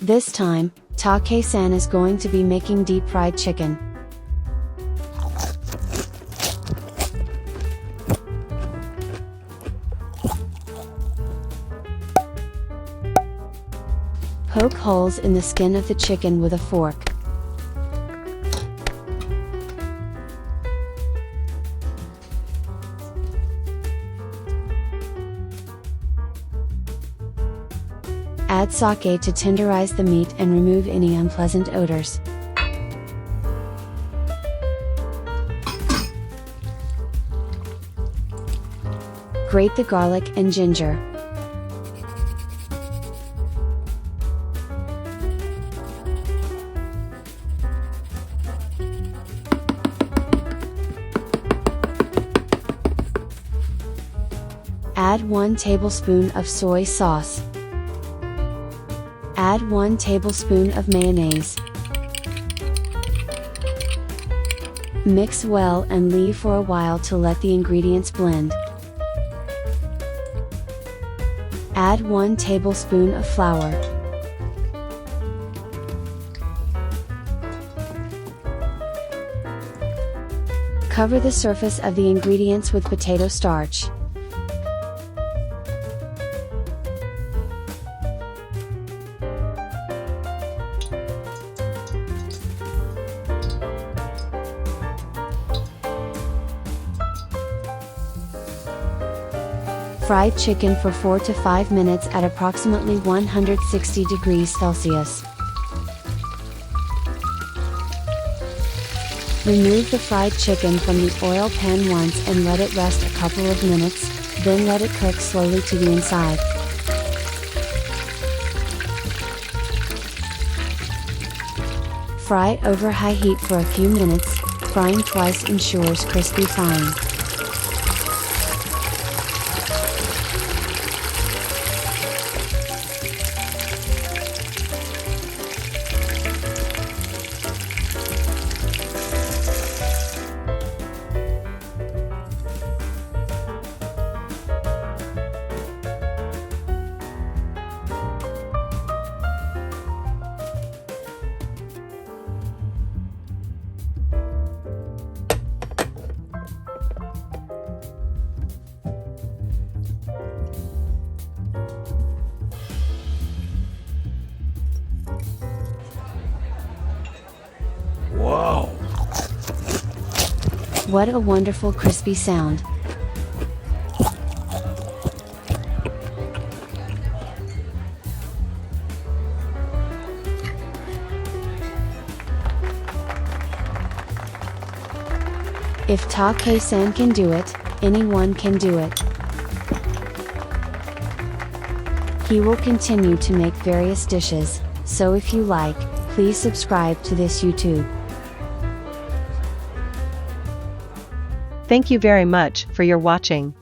This time, Take-san is going to be making deep fried chicken. Poke holes in the skin of the chicken with a fork. Add sake to tenderize the meat and remove any unpleasant odors. Grate the garlic and ginger. Add 1 tablespoon of soy sauce. Add 1 tablespoon of mayonnaise. Mix well and leave for a while to let the ingredients blend. Add 1 tablespoon of flour. Cover the surface of the ingredients with potato starch. Fried chicken for 4 to 5 minutes at approximately 160 degrees Celsius. Remove the fried chicken from the oil pan once and let it rest a couple of minutes, then let it cook slowly to the inside. Fry over high heat for a few minutes, frying twice ensures crispy frying. Wow! What a wonderful crispy sound! If Take-san can do it, anyone can do it. He will continue to make various dishes, so if you like, please subscribe to this YouTube. Thank you very much for your watching.